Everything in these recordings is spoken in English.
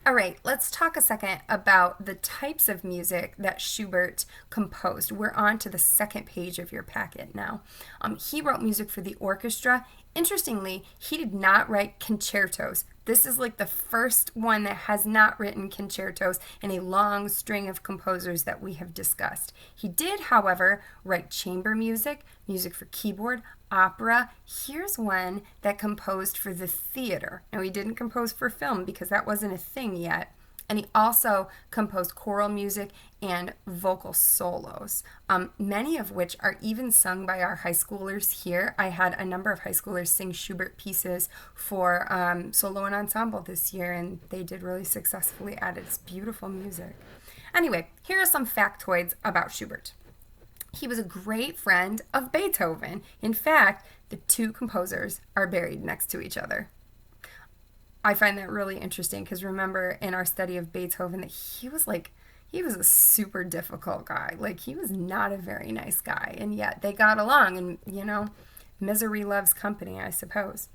All right, let's talk a second about the types of music that Schubert composed. We're on to the second page of your packet now. He wrote music for the orchestra. Interestingly, he did not write concertos. This is like the first one that has not written concertos in a long string of composers that we have discussed. He did, however, write chamber music, music for keyboard, opera. Here's one that composed for the theater. Now, he didn't compose for film because that wasn't a thing yet. And he also composed choral music and vocal solos, many of which are even sung by our high schoolers here. I had a number of high schoolers sing Schubert pieces for solo and ensemble this year, and they did really successfully at it. It's beautiful music. Anyway, here are some factoids about Schubert. He was a great friend of Beethoven. In fact, the two composers are buried next to each other. I find that really interesting because remember in our study of Beethoven that he was a super difficult guy. Like, he was not a very nice guy, and yet they got along, and misery loves company, I suppose.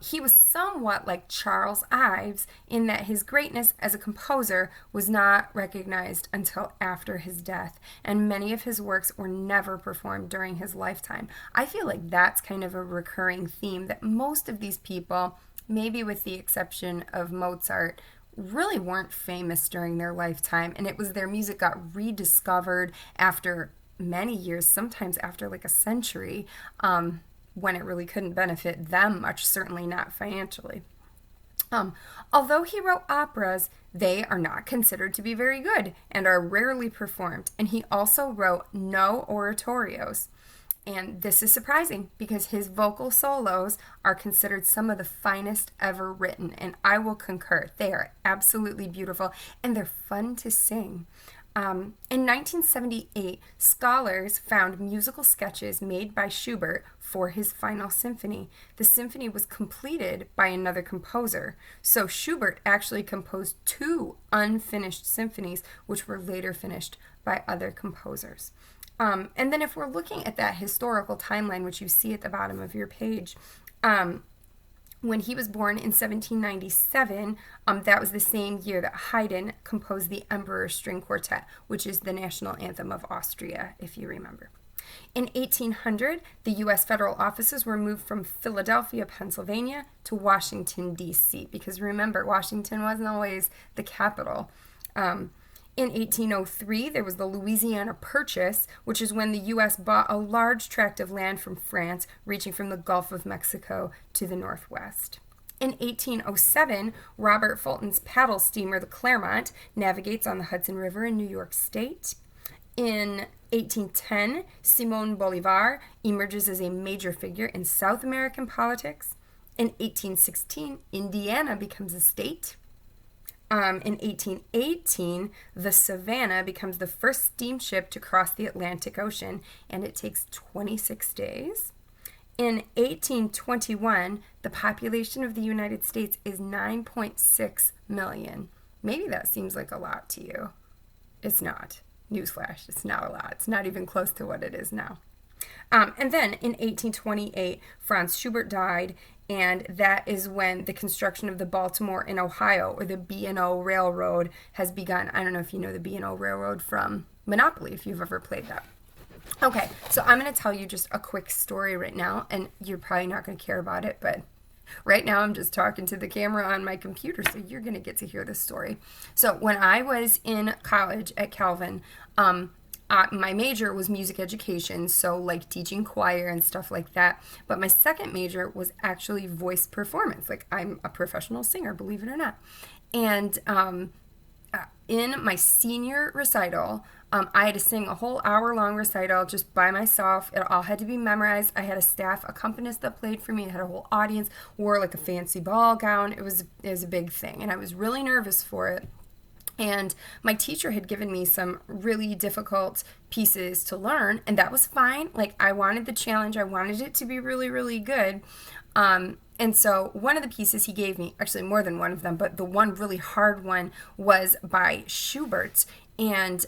He was somewhat like Charles Ives in that his greatness as a composer was not recognized until after his death, and many of his works were never performed during his lifetime. I feel like that's kind of a recurring theme, that most of these people, maybe with the exception of Mozart, really weren't famous during their lifetime, and it was their music got rediscovered after many years, sometimes after like a century, when it really couldn't benefit them much, certainly not financially. Although he wrote operas, they are not considered to be very good and are rarely performed, and he also wrote no oratorios. And this is surprising because his vocal solos are considered some of the finest ever written, and I will concur. They are absolutely beautiful, and they're fun to sing. In 1978, scholars found musical sketches made by Schubert for his final symphony. The symphony was completed by another composer, so Schubert actually composed two unfinished symphonies, which were later finished by other composers. And then if we're looking at that historical timeline, which you see at the bottom of your page, when he was born in 1797, that was the same year that Haydn composed the Emperor's String Quartet, which is the national anthem of Austria, if you remember. In 1800, the U.S. federal offices were moved from Philadelphia, Pennsylvania, to Washington, D.C., because remember, Washington wasn't always the capital. In 1803, there was the Louisiana Purchase, which is when the U.S. bought a large tract of land from France, reaching from the Gulf of Mexico to the northwest. In 1807, Robert Fulton's paddle steamer, the Clermont, navigates on the Hudson River in New York State. In 1810, Simón Bolívar emerges as a major figure in South American politics. In 1816, Indiana becomes a state. In 1818, the Savannah becomes the first steamship to cross the Atlantic Ocean, and it takes 26 days. In 1821, the population of the United States is 9.6 million. Maybe that seems like a lot to you. It's not. Newsflash, it's not a lot. It's not even close to what it is now. And then in 1828, Franz Schubert died, and that is when the construction of the Baltimore and Ohio, or the B&O Railroad, has begun. I don't know if you know the B&O Railroad from Monopoly, if you've ever played that. Okay, so I'm going to tell you just a quick story right now, and you're probably not going to care about it, but right now I'm just talking to the camera on my computer, so you're going to get to hear this story. So when I was in college at Calvin, my major was music education, so like teaching choir and stuff like that. But my second major was actually voice performance. Like, I'm a professional singer, believe it or not. And in my senior recital, I had to sing a whole hour-long recital just by myself. It all had to be memorized. I had a staff accompanist that played for me. I had a whole audience, wore like a fancy ball gown. It was a big thing, and I was really nervous for it. And my teacher had given me some really difficult pieces to learn, and that was fine. Like, I wanted the challenge. I wanted it to be really, really good. And so one of the pieces he gave me, actually more than one of them, but the one really hard one was by Schubert. And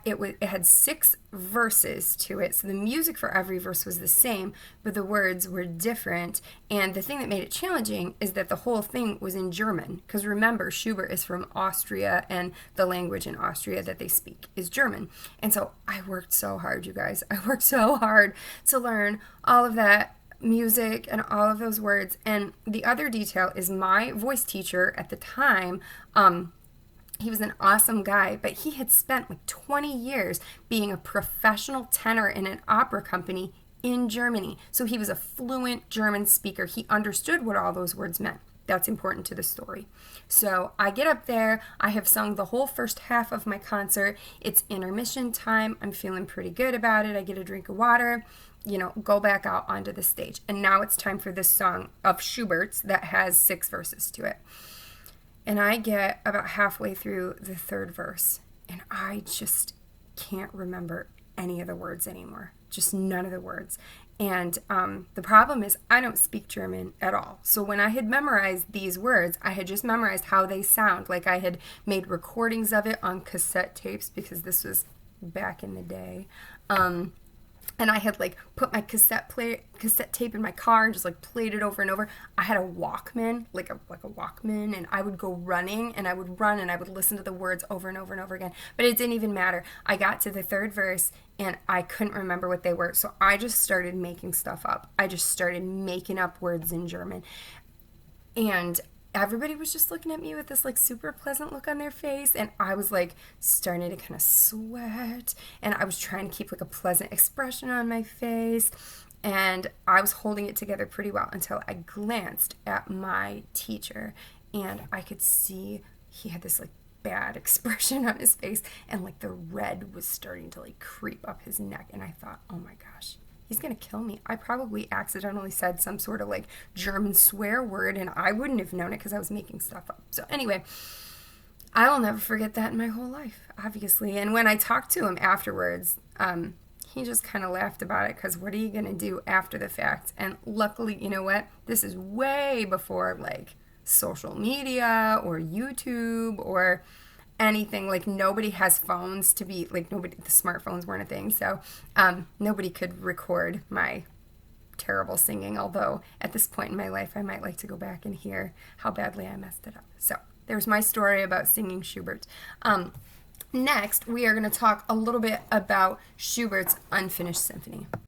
it had 6 verses to it, so the music for every verse was the same, but the words were different. And the thing that made it challenging is that the whole thing was in German, because remember, Schubert is from Austria, and the language in Austria that they speak is German. And so I worked so hard, you guys. I worked so hard to learn all of that music and all of those words. And the other detail is my voice teacher at the time, he was an awesome guy, but he had spent like 20 years being a professional tenor in an opera company in Germany. So he was a fluent German speaker. He understood what all those words meant. That's important to the story. So I get up there. I have sung the whole first half of my concert. It's intermission time. I'm feeling pretty good about it. I get a drink of water, go back out onto the stage. And now it's time for this song of Schubert's that has 6 verses to it. And I get about halfway through the 3rd verse, and I just can't remember any of the words anymore. Just none of the words. And the problem is I don't speak German at all. So when I had memorized these words, I had just memorized how they sound. Like I had made recordings of it on cassette tapes, because this was back in the day. And I had like put my cassette tape in my car and just like played it over and over. I had a Walkman, like a Walkman, and I would go running, and I would run and I would listen to the words over and over and over again. But it didn't even matter. I got to the 3rd verse and I couldn't remember what they were. So I just started making stuff up. I just started making up words in German. And everybody was just looking at me with this like super pleasant look on their face, and I was like starting to kind of sweat, and I was trying to keep like a pleasant expression on my face, and I was holding it together pretty well until I glanced at my teacher, and I could see he had this like bad expression on his face, and like the red was starting to like creep up his neck, and I thought, oh my gosh, he's going to kill me. I probably accidentally said some sort of like German swear word, and I wouldn't have known it because I was making stuff up. So anyway, I will never forget that in my whole life, obviously. And when I talked to him afterwards, he just kind of laughed about it, because what are you going to do after the fact? And luckily, you know what? This is way before like social media or YouTube or anything. Like nobody has phones to be like, the smartphones weren't a thing, so nobody could record my terrible singing, although at this point in my life I might like to go back and hear how badly I messed it up. So there's my story about singing Schubert. Next we are going to talk a little bit about Schubert's Unfinished Symphony.